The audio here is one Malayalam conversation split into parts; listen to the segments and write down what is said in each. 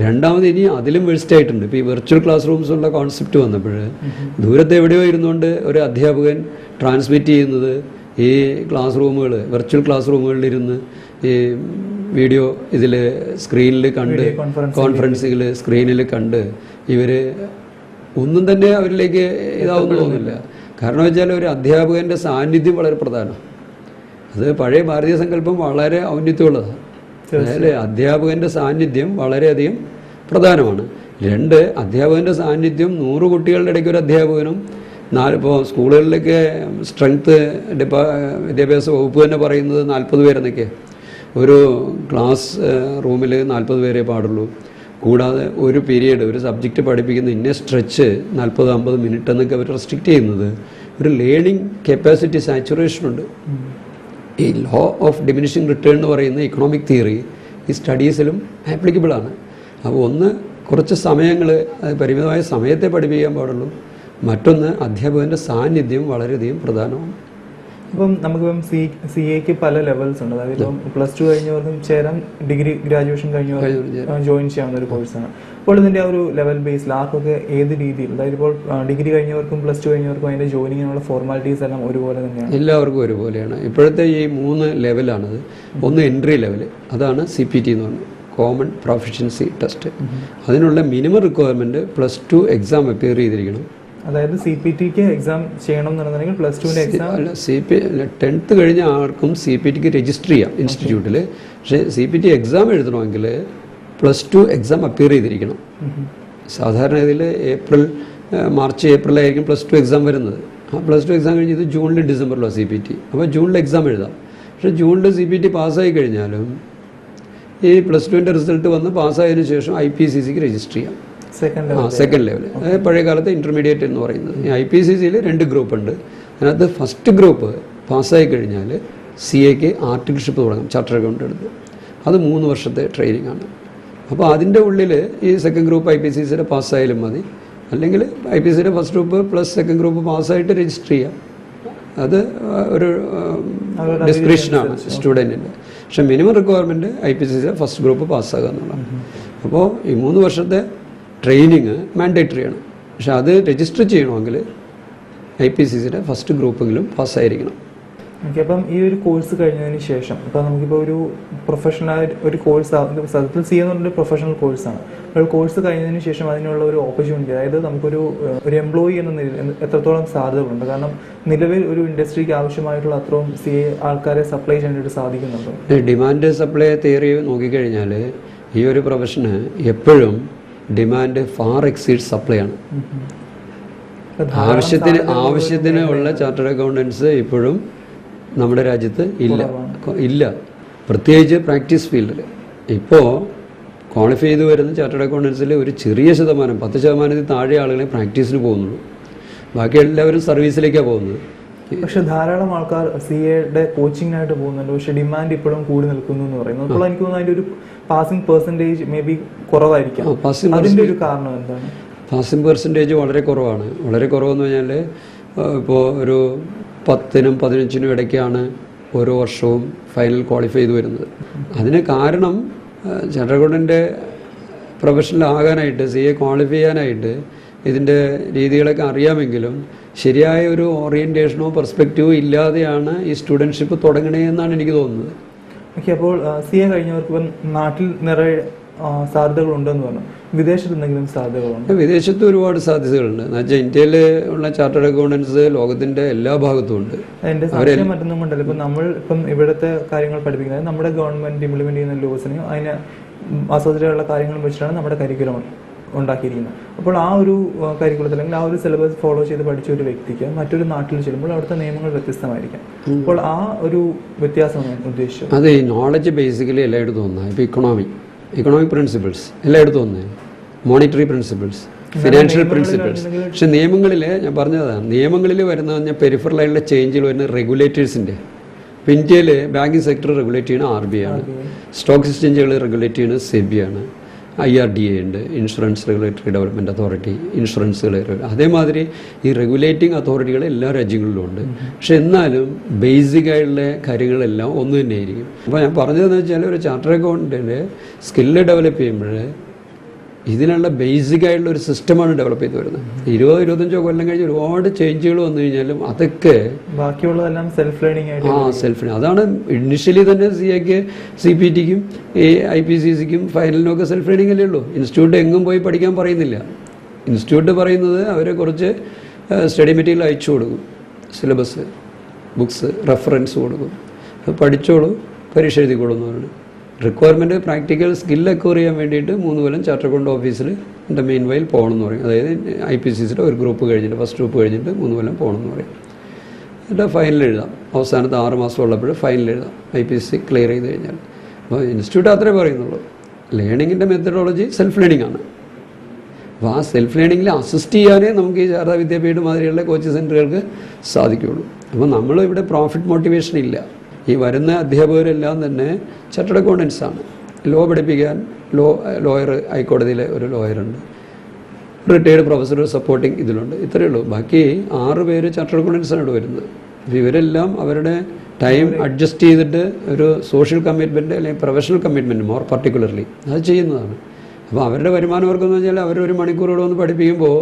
രണ്ടാമത് ഇനി അതിലും വേഴ്സ്റ്റ് ആയിട്ടുണ്ട്. ഇപ്പോൾ ഈ വെർച്വൽ ക്ലാസ് റൂംസ് ഉള്ള കോൺസെപ്റ്റ് വന്നപ്പോൾ ദൂരത്ത് എവിടെയോ ഇരുന്നുകൊണ്ട് ഒരു അധ്യാപകൻ ട്രാൻസ്മിറ്റ് ചെയ്യുന്നത് ഈ ക്ലാസ് റൂമുകൾ, വെർച്വൽ ക്ലാസ് റൂമുകളിലിരുന്ന് ഈ വീഡിയോ ഇതിൽ സ്ക്രീനിൽ കണ്ട്, കോൺഫറൻസുകൾ സ്ക്രീനിൽ കണ്ട് ഇവർ ഒന്നും തന്നെ അവരിലേക്ക് ഇതാവുന്നു തോന്നുന്നില്ല. കാരണം വെച്ചാൽ ഒരു അധ്യാപകൻ്റെ സാന്നിധ്യം വളരെ പ്രധാനമാണ്. അത് പഴയ ഭാരതീയ സങ്കല്പം വളരെ ഔന്നത്യമുള്ളതാണ്. അതായത് അധ്യാപകൻ്റെ സാന്നിധ്യം വളരെയധികം പ്രധാനമാണ്. രണ്ട്, അധ്യാപകൻ്റെ സാന്നിധ്യം 100 കുട്ടികളുടെ ഇടയ്ക്ക് ഒരു അധ്യാപകനും ഇപ്പോൾ സ്കൂളുകളിലൊക്കെ സ്ട്രെങ്ത്ത് വിദ്യാഭ്യാസ വകുപ്പ് തന്നെ പറയുന്നത് 40 പേരെന്നൊക്കെ. ഒരു ക്ലാസ് റൂമിൽ 40 പേരേ പാടുള്ളൂ. കൂടാതെ ഒരു പീരീഡ് ഒരു സബ്ജക്റ്റ് പഠിപ്പിക്കുന്ന ഇന്ന സ്ട്രെച്ച് 40-50 മിനിറ്റ് എന്നൊക്കെ അവർ റെസ്ട്രിക്റ്റ് ചെയ്യുന്നത് ഒരു ലേണിംഗ് കപ്പാസിറ്റി സാച്ചുറേഷനുണ്ട്. ഈ ലോ ഓഫ് ഡിമിനിഷിങ് റിട്ടേൺ എന്ന് പറയുന്ന ഇക്കണോമിക് തിയറി ഈ സ്റ്റഡീസിലും ആപ്ലിക്കബിളാണ്. അപ്പോൾ ഒന്ന്, കുറച്ച് സമയങ്ങൾ, പരിമിതമായ സമയത്തെ പഠിപ്പിക്കാൻ പാടുള്ളൂ. മറ്റൊന്ന്, അധ്യാപകൻ്റെ സാന്നിധ്യം വളരെയധികം പ്രധാനമാണ്. ഇപ്പം നമുക്കിപ്പം സി എക്ക് പല ലെവൽസ് ഉണ്ട്. അതായത് ഇപ്പം +2 കഴിഞ്ഞവർക്കും ചേരാൻ, ഡിഗ്രി ഗ്രാജുവേഷൻ കഴിഞ്ഞവർ ജോയിൻ ചെയ്യാവുന്ന ഒരു കോഴ്സാണ്. അപ്പോൾ ഇതിൻ്റെ ആ ഒരു ലെവൽ ബേസിൽ ആർക്കൊക്കെ ഏത് രീതിയിൽ, അതായത് ഇപ്പോൾ ഡിഗ്രി കഴിഞ്ഞവർക്കും +2 കഴിഞ്ഞവർക്കും അതിൻ്റെ ജോയിനിങ്ങിനുള്ള ഫോർമാലിറ്റീസ് എല്ലാം ഒരുപോലെ തന്നെയാണ്? എല്ലാവർക്കും ഒരുപോലെയാണ്. ഇപ്പോഴത്തെ ഈ 3 ലെവലാണത്. ഒന്ന് എൻട്രി ലെവൽ, അതാണ് CPT എന്ന് പറഞ്ഞത്, കോമൺ പ്രൊഫഷ്യൻസി ടെസ്റ്റ്. അതിനുള്ള മിനിമം റിക്വയർമെൻറ്റ് +2 എക്സാം അപ്പിയർ ചെയ്തിരിക്കണം. അതായത് CPTക്ക് എക്സാം ചെയ്യണം എന്നുണ്ടെങ്കിൽ +2ൻ്റെ എക്സാം അല്ല, 10th കഴിഞ്ഞ ആർക്കും CPTക്ക് രജിസ്റ്റർ ചെയ്യാം ഇൻസ്റ്റിറ്റ്യൂട്ടിൽ. പക്ഷേ CPT എക്സാം എഴുതണമെങ്കിൽ +2 എക്സാം അപ്പിയർ ചെയ്തിരിക്കണം. സാധാരണ ഇതിൽ മാർച്ച് ഏപ്രിലായിരിക്കും +2 എക്സാം വരുന്നത്. ആ +2 എക്സാം കഴിഞ്ഞ് ഇത് ജൂണിൽ ഡിസംബറിലോ CPT. അപ്പോൾ ജൂണിൽ എക്സാം എഴുതാം. പക്ഷേ ജൂണിൽ CPT പാസ്സായി കഴിഞ്ഞാലും ഈ +2ൻ്റെ റിസൾട്ട് വന്ന് പാസ്സായതിനു ശേഷം IPCCക്ക് രജിസ്റ്റർ ചെയ്യാം. സെക്കൻഡ് ലെവൽ, അതായത് പഴയ കാലത്ത് ഇൻ്റർമീഡിയറ്റ് എന്ന് പറയുന്നത്. ഈ IPCCയിൽ 2 ഗ്രൂപ്പ് ഉണ്ട്. അതിനകത്ത് ഫസ്റ്റ് ഗ്രൂപ്പ് പാസ്സായി കഴിഞ്ഞാൽ CAക്ക് ആർട്ടിക്കിൾഷിപ്പ് തുടങ്ങും, ചാർട്ടർ അക്കൗണ്ട് എടുത്ത്. അത് 3 വർഷത്തെ ട്രെയിനിങ് ആണ്. അപ്പോൾ അതിൻ്റെ ഉള്ളിൽ ഈ സെക്കൻഡ് ഗ്രൂപ്പ് IPCCയുടെ പാസ്സായാലും മതി, അല്ലെങ്കിൽ IPCCയുടെ first group plus second group പാസ്സായിട്ട് രജിസ്റ്റർ ചെയ്യാം. അത് ഒരു ഡിസ്ക്രിപ്ഷനാണ് സ്റ്റുഡൻറ്റിൻ്റെ. പക്ഷേ മിനിമം റിക്വയർമെൻറ്റ് IPCCയുടെ ഫസ്റ്റ് ഗ്രൂപ്പ് പാസ്സാകുക എന്നുള്ളതാണ്. അപ്പോൾ ഈ 3 വർഷത്തെ ട്രെയിനിങ് മാൻഡേറ്ററി ആണ്. പക്ഷെ അത് രജിസ്റ്റർ ചെയ്യണമെങ്കിൽ IPCCയുടെ ഫസ്റ്റ് ഗ്രൂപ്പെങ്കിലും പാസ്സായിരിക്കണം. ഓക്കെ. അപ്പം ഈ ഒരു കോഴ്സ് കഴിഞ്ഞതിന് ശേഷം ഇപ്പം നമുക്കിപ്പോൾ ഒരു പ്രൊഫഷണൽ ഒരു കോഴ്സ്, സത്യത്തിൽ CA എന്ന് പറഞ്ഞൊരു പ്രൊഫഷണൽ കോഴ്സാണ്. ഒരു കോഴ്സ് കഴിഞ്ഞതിന് ശേഷം അതിനുള്ള ഒരു ഓപ്പർച്യൂണിറ്റി, അതായത് നമുക്കൊരു എംപ്ലോയി എന്ന നിലയിൽ എത്രത്തോളം സാധ്യതകളുണ്ട്? കാരണം നിലവിൽ ഒരു ഇൻഡസ്ട്രിക്ക് ആവശ്യമായിട്ടുള്ള അത്രയും CA ആൾക്കാരെ സപ്ലൈ ചെയ്യാനായിട്ട് സാധിക്കുന്നുണ്ടോ? ഡിമാൻഡ് സപ്ലൈ തിയറി നോക്കിക്കഴിഞ്ഞാൽ ഈ ഒരു പ്രൊഫഷന് എപ്പോഴും ഡിമാൻഡ് ഫാർ എക്സീഡ് സപ്ലൈ ആണ്. ആവശ്യത്തിന് ഉള്ള ചാർട്ടേഡ് അക്കൗണ്ടൻസ് ഇപ്പോഴും നമ്മുടെ രാജ്യത്ത് ഇല്ല. പ്രത്യേകിച്ച് പ്രാക്ടീസ് ഫീൽഡിൽ. ഇപ്പോൾ ക്വാളിഫൈ ചെയ്ത് വരുന്ന ചാർട്ടേഡ് അക്കൗണ്ടൻസിൽ ഒരു ചെറിയ ശതമാനം, 10% താഴെ ആളുകളെ പ്രാക്ടീസിന് പോകുന്നുള്ളൂ. ബാക്കി എല്ലാവരും സർവീസിലേക്കാണ് പോകുന്നത്. പക്ഷെ ധാരാളം ആൾക്കാർ CAയുടെ കോച്ചിങ്ങിനായിട്ട് പോകുന്നുണ്ട്. പക്ഷെ ഡിമാൻഡ് ഇപ്പോഴും കൂടി നിൽക്കുന്നു എന്ന് പറയുന്നു. അപ്പോൾ എനിക്ക് തോന്നുന്നു അതിൻ്റെ ഒരു പാസിംഗ് പെർസെൻറ്റേജ് മേ ബി കുറവായിരിക്കാം. അതിൻ്റെ ഒരു കാരണം എന്താണ്? പാസിംഗ് പെർസെൻറ്റേജ് വളരെ കുറവാണ്. വളരെ കുറവെന്ന് പറഞ്ഞാൽ ഇപ്പോൾ ഒരു 10നും 15നും ഇടയ്ക്കാണ് ഓരോ വർഷവും ഫൈനൽ ക്വാളിഫൈ ചെയ്ത് വരുന്നത്. അതിന് കാരണം ചാർട്ടേഡ് അക്കൗണ്ടൻ്റ് പ്രൊഫഷണലാകാനായിട്ട്, CA ക്വാളിഫൈ ചെയ്യാനായിട്ട് ഇതിൻ്റെ രീതികളൊക്കെ അറിയാമെങ്കിലും ശരിയായ ഒരു ഓറിയൻറ്റേഷനോ പെർസ്പെക്റ്റീവോ ഇല്ലാതെയാണ് ഈ സ്റ്റുഡൻഷിപ്പ് തുടങ്ങണേന്നാണ് എനിക്ക് തോന്നുന്നത്. ഓക്കെ. അപ്പോൾ CA കഴിഞ്ഞവർക്ക് ഇപ്പം നാട്ടിൽ നിറയെ സാധ്യതകളുണ്ടെന്ന് പറഞ്ഞു. വിദേശത്ത് എന്തെങ്കിലും സാധ്യതകളുണ്ട്? വിദേശത്ത് ഒരുപാട് സാധ്യതകളുണ്ട്. എന്നുവെച്ചാൽ ഇന്ത്യയിൽ ഉള്ള ചാർട്ടേഡ് അക്കൗണ്ടൻസ് ലോകത്തിൻ്റെ എല്ലാ ഭാഗത്തും ഉണ്ട്. എൻ്റെ സംശയം മറ്റൊന്നും കൊണ്ടല്ല, ഇപ്പം ഇവിടുത്തെ കാര്യങ്ങൾ പഠിപ്പിക്കുന്നത് നമ്മുടെ ഗവൺമെൻറ് ഇംപ്ലിമെൻറ്റ് ചെയ്യുന്ന ലോസിനെയും അതിന് അസോസിയേറ്റുള്ള കാര്യങ്ങളും വെച്ചിട്ടാണ് നമ്മുടെ കരിക്കുലം ഉണ്ടാക്കിയിരിക്കുന്നത്. അപ്പോൾ ആ ഒരു കരിക്കുലത്തിൽ അല്ലെങ്കിൽ ആ ഒരു സിലബസ് ഫോളോ ചെയ്ത് പഠിച്ച ഒരു വ്യക്തിക്ക് മറ്റൊരു നാട്ടിൽ ചെല്ലുമ്പോൾ അവിടുത്തെ നിയമങ്ങൾ വ്യത്യസ്തമായിരിക്കാം. അപ്പോൾ ആ ഒരു വ്യത്യാസമാണ് ഉദ്ദേശിച്ചത്. അത് ഈ നോളജ് ബേസിക്കലി എല്ലായിടത്തും ഒന്നാണ്. ഇപ്പോൾ ഇക്കണോമിക് പ്രിൻസിപ്പിൾസ് എല്ലായിടത്തും ഒന്നാണ്. Monetary principles, financial principles. പക്ഷെ നിയമങ്ങളിൽ ഞാൻ പറഞ്ഞതാണ്, നിയമങ്ങളിൽ വരുന്ന പെരിഫറലായിട്ടുള്ള ചേഞ്ചുകൾ വരുന്ന റെഗുലേറ്റേഴ്സിൻ്റെ. ഇപ്പോൾ ഇന്ത്യയിൽ ബാങ്കിങ് സെക്ടർ റെഗുലേറ്റ് ചെയ്യുന്നത് RBI ആണ്, സ്റ്റോക്ക് എക്സ്ചേഞ്ചുകൾ റെഗുലേറ്റ് ചെയ്യുന്നത് SEBI ആണ്, IRDA ഉണ്ട്, ഇൻഷുറൻസ് റെഗുലേറ്ററി ഡെവലപ്മെൻറ്റ് അതോറിറ്റി, ഇൻഷുറൻസുകൾ. അതേമാതിരി ഈ റെഗുലേറ്റിംഗ് അതോറിറ്റികൾ എല്ലാ രാജ്യങ്ങളിലും ഉണ്ട്. പക്ഷെ എന്നാലും ബേസിക് ആയിട്ടുള്ള കാര്യങ്ങളെല്ലാം ഒന്ന് തന്നെയായിരിക്കും. അപ്പോൾ ഞാൻ പറഞ്ഞതെന്ന് വെച്ചാൽ ഒരു ചാർട്ടേഡ് അക്കൗണ്ടൻറ്റ് സ്കില്ല് ഡെവലപ്പ് ചെയ്യുമ്പോൾ ഇതിനുള്ള ബേസിക് ആയിട്ടുള്ള ഒരു സിസ്റ്റമാണ് ഡെവലപ്പ് ചെയ്ത് വരുന്നത്. 20-25 കൊല്ലം കഴിഞ്ഞ് ഒരുപാട് ചേഞ്ചുകൾ വന്നു കഴിഞ്ഞാലും അതൊക്കെ ബാക്കിയുള്ളതെല്ലാം സെൽഫ് ലേണിംഗ് ആയിട്ട് സെൽഫ് ലേണിംഗ്. അതാണ് ഇനിഷ്യലി തന്നെ CA-ക്ക് CPT-ക്കും IPCC-ക്കും ഫൈനലിനും ഒക്കെ സെൽഫ് ലേണിംഗ് അല്ലേ ഉള്ളൂ. ഇൻസ്റ്റിറ്റ്യൂട്ട് എങ്ങും പോയി പഠിക്കാൻ പറയുന്നില്ല. ഇൻസ്റ്റിറ്റ്യൂട്ട് പറയുന്നത് അവരെ കുറച്ച് സ്റ്റഡി മെറ്റീരിയൽ അയച്ചു കൊടുക്കും, സിലബസ്, ബുക്സ്, റെഫറൻസ് കൊടുക്കും, പഠിച്ചോളൂ, പരീക്ഷ എഴുതിക്കോളൂ എന്ന് പറഞ്ഞു. റിക്വയർമെൻറ്റ് പ്രാക്ടിക്കൽ സ്കിൽ അക്വയർ ചെയ്യാൻ വേണ്ടിയിട്ട് 3 കൊല്ലം ചാർട്ടർ അക്കൗണ്ട് ഓഫീസിൽ എൻ്റെ മെയിൻ വൈൽ പോകണം എന്ന് പറയും. അതായത് IPCC-യുടെ ഒരു ഗ്രൂപ്പ് കഴിഞ്ഞിട്ട്, ഫസ്റ്റ് ഗ്രൂപ്പ് കഴിഞ്ഞിട്ട് 3 കൊല്ലം പോകണം എന്ന് പറയും. എന്നിട്ട് ഫൈനൽ എഴുതാം. അവസാനത്തെ 6 മാസം ഉള്ളപ്പോൾ ഫൈനൽ എഴുതാം, IPCC ക്ലിയർ ചെയ്ത് കഴിഞ്ഞാൽ. അപ്പോൾ ഇൻസ്റ്റിറ്റ്യൂട്ട് അത്രേ പറയുന്നുള്ളൂ. ലേണിങ്ങിൻ്റെ മെത്തഡോളജി സെൽഫ് ലേണിംഗ് ആണ്. അപ്പോൾ ആ സെൽഫ് ലേണിങ്ങിൽ അസിസ്റ്റ് ചെയ്യാനേ നമുക്ക് ഈ ശാരദാ വിദ്യാപീഠ മാതിരിയുള്ള കോച്ചിങ് സെൻറ്ററുകൾക്ക് സാധിക്കുകയുള്ളൂ. അപ്പോൾ നമ്മൾ ഇവിടെ പ്രോഫിറ്റ് മോട്ടിവേഷൻ ഇല്ല. ഈ വരുന്ന അധ്യാപകരെല്ലാം തന്നെ ചാർട്ടേഡ് അക്കൗണ്ടൻസ് ആണ്. ലോ പഠിപ്പിക്കാൻ ലോയർ, ഹൈക്കോടതിയിലെ ഒരു ലോയറുണ്ട്, റിട്ടയർഡ് പ്രൊഫസർ സപ്പോർട്ടിങ് ഇതിലുണ്ട്. ഇത്രയേ ഉള്ളൂ. ബാക്കി 6 പേര് ചാർട്ടേഡ് അക്കൗണ്ടൻസാണ് ഇവിടെ വരുന്നത്. ഇവരെല്ലാം അവരുടെ ടൈം അഡ്ജസ്റ്റ് ചെയ്തിട്ട് ഒരു സോഷ്യൽ കമ്മിറ്റ്മെൻറ്റ് അല്ലെങ്കിൽ പ്രൊഫഷണൽ കമ്മിറ്റ്മെൻറ്റ് മോർ പർട്ടിക്കുലർലി അത് ചെയ്യുന്നതാണ്. അപ്പോൾ അവരുടെ വരുമാനവർക്കെന്ന് വെച്ചാൽ അവർ 1 മണിക്കൂർ ഇവിടെ വന്ന് പഠിപ്പിക്കുമ്പോൾ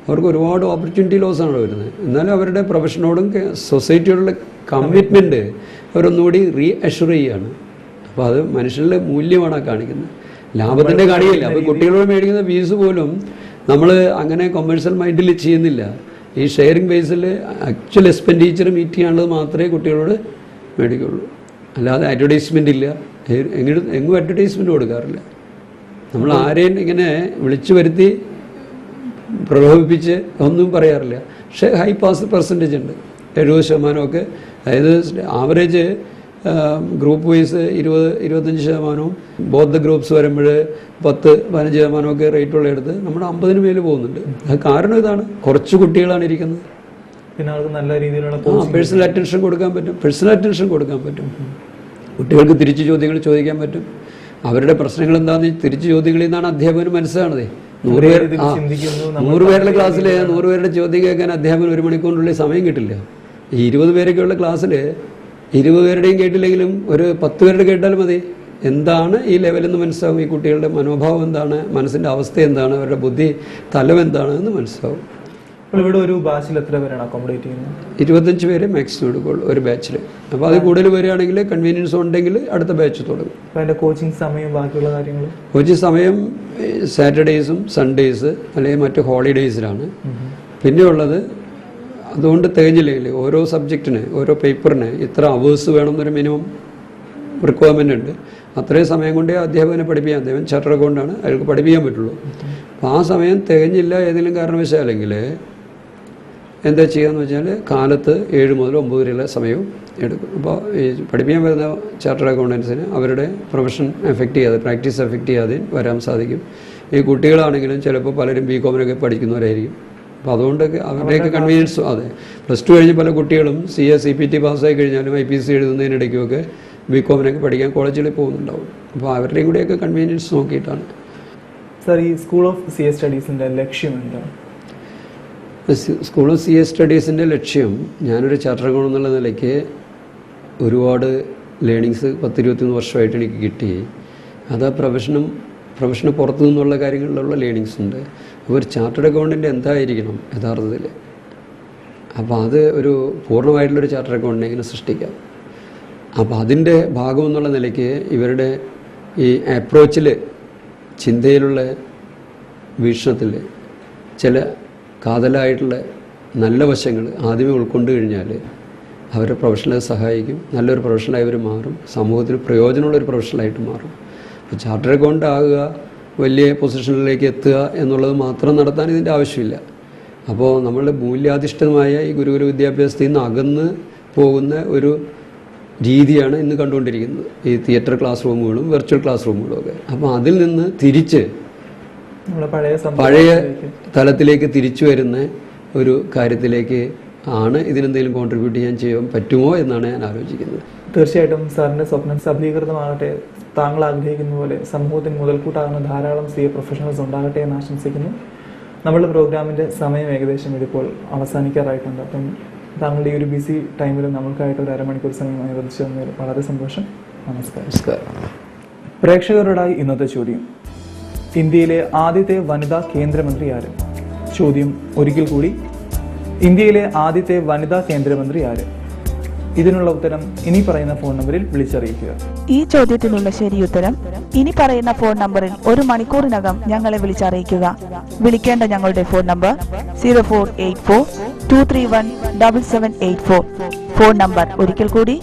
അവർക്ക് ഒരുപാട് ഓപ്പർച്യൂണിറ്റി ലോസാണ് വരുന്നത്. എന്നാലും അവരുടെ പ്രൊഫഷനോടും സൊസൈറ്റിയോടുള്ള കമ്മിറ്റ്മെൻറ്റ് അവരൊന്നുകൂടി റീഅഷ്യൂർ ചെയ്യുകയാണ്. അപ്പോൾ അത് മനുഷ്യരുടെ മൂല്യമാണ് കാണിക്കുന്നത്, ലാഭത്തിൻ്റെ കാണിക്കില്ല. അപ്പോൾ കുട്ടികളോട് മേടിക്കുന്ന ഫീസ് പോലും നമ്മൾ അങ്ങനെ കൊമേഴ്സ്യൽ മൈൻഡിൽ ചെയ്യുന്നില്ല. ഈ ഷെയറിംഗ് ബേസിൽ ആക്ച്വൽ എക്സ്പെൻഡിച്ചർ മീറ്റ് ചെയ്യാനുള്ളത് മാത്രമേ കുട്ടികളോട് മേടിക്കുള്ളൂ. അല്ലാതെ അഡ്വർടൈസ്മെൻ്റ് ഇല്ല, എങ്ങും അഡ്വർടൈസ്മെൻറ്റ് കൊടുക്കാറില്ല. നമ്മൾ ആരെയും ഇങ്ങനെ വിളിച്ചു വരുത്തി പ്രലോഭിപ്പിച്ച് ഒന്നും പറയാറില്ല. പക്ഷേ ഹൈ പാസ് പെർസെൻറ്റേജ് ഉണ്ട്, 70% അതായത് average group wise 20-25%, both groups വരുമ്പോൾ 10-15% റേറ്റുള്ള നമ്മുടെ 50-ന് മേലെ പോകുന്നുണ്ട്. അത് കാരണം ഇതാണ്, കുറച്ച് കുട്ടികളാണ് ഇരിക്കുന്നത്. പിന്നെ അവർക്ക് നല്ല രീതിയിലുള്ള പേഴ്സണൽ അറ്റൻഷൻ കൊടുക്കാൻ പറ്റും. കുട്ടികൾക്ക് തിരിച്ച് ചോദ്യങ്ങൾ ചോദിക്കാൻ പറ്റും. അവരുടെ പ്രശ്നങ്ങൾ എന്താണെന്ന് തിരിച്ച് ചോദ്യങ്ങളിൽ നിന്നാണ് അധ്യാപകന് മനസ്സിലാണത്. 100 പേരുടെ ക്ലാസ്സിൽ 100 പേരുടെ ചോദ്യം കേൾക്കാൻ അധ്യാപകൻ 1 മണിക്കൂറിനുള്ളിൽ സമയം കിട്ടില്ല. ഈ 20 പേരൊക്കെയുള്ള ക്ലാസ്സിൽ 20 പേരുടെയും കേട്ടില്ലെങ്കിലും ഒരു 10 പേരുടെ കേട്ടാലും മതി. എന്താണ് ഈ ലെവലെന്ന് മനസ്സിലാവും. ഈ കുട്ടികളുടെ മനോഭാവം എന്താണ്, മനസ്സിൻ്റെ അവസ്ഥ എന്താണ്, അവരുടെ ബുദ്ധി തലം എന്താണ് എന്ന് മനസ്സിലാവും. അപ്പോൾ ഇവിടെ ഒരു ബാച്ചിൽ എത്ര പേരാണ് അക്കോമഡേറ്റ് ചെയ്യുന്നത്? 25 പേര് മാക്സിമം എടുക്കുള്ളൂ ഒരു ബാച്ചിൽ. അപ്പോൾ അത് കൂടുതൽ വരികയാണെങ്കിൽ കൺവീനിയൻസ് ഉണ്ടെങ്കിൽ അടുത്ത ബാച്ച് തുടങ്ങും. അപ്പോൾ അതിൻ്റെ കോച്ചിങ് സമയം ബാക്കിയുള്ള കാര്യങ്ങൾ? കോച്ചിങ് സമയം സാറ്റർഡേയ്സും സൺഡേയ്സ് അല്ലെങ്കിൽ മറ്റ് ഹോളിഡേയ്സിലാണ്. പിന്നെ ഉള്ളത് അതുകൊണ്ട് തികഞ്ഞില്ലെങ്കിൽ ഓരോ സബ്ജക്റ്റിന്, ഓരോ പേപ്പറിന് ഇത്ര അവേഴ്സ് വേണമെന്നൊരു മിനിമം റിക്വയർമെൻ്റ് ഉണ്ട്. അത്രയും സമയം കൊണ്ടേ അധ്യാപകനെ പഠിപ്പിക്കാൻ, അദ്ദേഹം ചാർട്ടർ അക്കൗണ്ടാണ്, അയാൾക്ക് പഠിപ്പിക്കാൻ പറ്റുള്ളൂ. അപ്പോൾ ആ സമയം തികഞ്ഞില്ല ഏതെങ്കിലും കാരണവശാലെങ്കിൽ എന്താ ചെയ്യുകയെന്ന് വെച്ചാൽ കാലത്ത് 7 മുതൽ 9 വരെയുള്ള സമയവും എടുക്കും. അപ്പോൾ ഈ പഠിപ്പിക്കാൻ വരുന്ന ചാർട്ടേഡ് അക്കൗണ്ടൻസിന് അവരുടെ പ്രൊഫഷൻ എഫക്റ്റ് ചെയ്യാതെ, പ്രാക്ടീസ് എഫക്റ്റ് ചെയ്യാതെ വരാൻ സാധിക്കും. ഈ കുട്ടികളാണെങ്കിലും ചിലപ്പോൾ പലരും BCom-നൊക്കെ പഠിക്കുന്നവരായിരിക്കും. അപ്പോൾ അതുകൊണ്ടൊക്കെ അവരുടെയൊക്കെ കൺവീനിയൻസ്, അതെ, +2 കഴിഞ്ഞ് പല കുട്ടികളും CA CPT പാസ്സായി കഴിഞ്ഞാലും IPC എഴുതുന്നതിനിടയ്ക്കുമൊക്കെ BCom-നൊക്കെ പഠിക്കാൻ കോളേജിൽ പോകുന്നുണ്ടാവും. അപ്പോൾ അവരുടെയും കൂടെയൊക്കെ കൺവീനിയൻസ് നോക്കിയിട്ടാണ്. സാർ, ഈ സ്കൂൾ ഓഫ് CA സ്റ്റഡീസിൻ്റെ ലക്ഷ്യം എന്താണ്? സ്കൂൾ ഓഫ് CA സ്റ്റഡീസിൻ്റെ ലക്ഷ്യം, ഞാനൊരു ചാർട്ടർ അക്കൗണ്ട് എന്നുള്ള നിലയ്ക്ക് ഒരുപാട് ലേണിങ്സ് 10-21 വർഷമായിട്ട് എനിക്ക് കിട്ടി. അത് ആ പ്രൊഫഷന് പുറത്തു നിന്നുള്ള കാര്യങ്ങളിലുള്ള ലേണിങ്സ് ഉണ്ട്. അപ്പോൾ ഒരു ചാർട്ടേഡ് അക്കൗണ്ടിൻ്റെ എന്തായിരിക്കണം യഥാർത്ഥത്തിൽ, അപ്പോൾ അത് ഒരു പൂർണ്ണമായിട്ടുള്ളൊരു ചാർട്ടർ അക്കൗണ്ടിനെ എങ്ങനെ സൃഷ്ടിക്കാം. അപ്പോൾ അതിൻ്റെ ഭാഗം എന്നുള്ള നിലയ്ക്ക് ഇവരുടെ ഈ അപ്രോച്ചിൽ, ചിന്തയിലുള്ള വീക്ഷണത്തിൽ ചില കാതലായിട്ടുള്ള നല്ല വശങ്ങൾ ആദ്യമേ ഉൾക്കൊണ്ട് കഴിഞ്ഞാൽ അവരുടെ പ്രൊഫഷണലെ സഹായിക്കും. നല്ലൊരു പ്രൊഫഷണലായി അവർ മാറും, സമൂഹത്തിന് പ്രയോജനമുള്ളൊരു പ്രൊഫഷണലായിട്ട് മാറും. അപ്പോൾ ചാർട്ടേഡ് അക്കൗണ്ട് ആകുക, വലിയ പൊസിഷനിലേക്ക് എത്തുക എന്നുള്ളത് മാത്രം നടത്താൻ ഇതിൻ്റെ ആവശ്യമില്ല. അപ്പോൾ നമ്മളുടെ മൂല്യാധിഷ്ഠിതമായ ഈ ഗുരുകുല വിദ്യാഭ്യാസത്തിൽ നിന്ന് അകന്ന് പോകുന്ന ഒരു രീതിയാണ് ഇന്ന് കണ്ടുകൊണ്ടിരിക്കുന്നത്, ഈ തിയേറ്റർ ക്ലാസ് റൂമുകളും വെർച്വൽ ക്ലാസ് റൂമുകളും ഒക്കെ. അപ്പോൾ അതിൽ നിന്ന് തിരിച്ച് പഴയ തലത്തിലേക്ക് തിരിച്ചു വരുന്ന ഒരു കാര്യത്തിലേക്ക് ആണ് ഇതിനെന്തെങ്കിലും കോൺട്രിബ്യൂട്ട് ചെയ്യാൻ പറ്റുമോ എന്നാണ് ഞാൻ ആലോചിക്കുന്നത്. തീർച്ചയായിട്ടും സാറിൻ്റെ സ്വപ്നം സഫലീകൃതമാകട്ടെ. താങ്കൾ ആഗ്രഹിക്കുന്ന പോലെ സമൂഹത്തിന് മുതൽക്കൂട്ടാകുന്ന ധാരാളം CA പ്രൊഫഷണൽസ് ഉണ്ടാകട്ടെ എന്ന് ആശംസിക്കുന്നു. നമ്മളുടെ പ്രോഗ്രാമിൻ്റെ സമയം ഏകദേശം ഇതിപ്പോൾ അവസാനിക്കാറായിട്ടുണ്ട്. അപ്പം താങ്കളുടെ ഈ ഒരു ബിസി ടൈമിൽ നമ്മൾക്കായിട്ട് ഒരു അരമണിക്കൂർ സമയം അനുവദിച്ചു തന്നതിൽ വളരെ സന്തോഷം. നമസ്കാരം. പ്രേക്ഷകരോടായി ഇന്നത്തെ ചോദ്യം: ഇന്ത്യയിലെ ആദ്യത്തെ വനിതാ കേന്ദ്രമന്ത്രി ആര്? ചോദ്യം ഒരിക്കൽ കൂടി, ഇന്ത്യയിലെ ആദ്യത്തെ വനിതാ കേന്ദ്രമന്ത്രി ആര്? ഇതിനുള്ള ഉത്തരം ഇനി പറയുന്ന ഫോൺ നമ്പറിൽ വിളിച്ചറിയിക്കുക. ഈ ചോദ്യത്തിനുള്ള ശരിയുത്തരം ഇനി പറയുന്ന ഫോൺ നമ്പറിൽ 1 മണിക്കൂറിനകം ഞങ്ങളെ വിളിച്ചറിയിക്കുക. വിളിക്കേണ്ട ഞങ്ങളുടെ ഫോൺ നമ്പർ 0484-231-7784. ഫോൺ നമ്പർ ഒരിക്കൽ കൂടി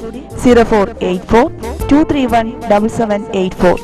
0484-231-7784.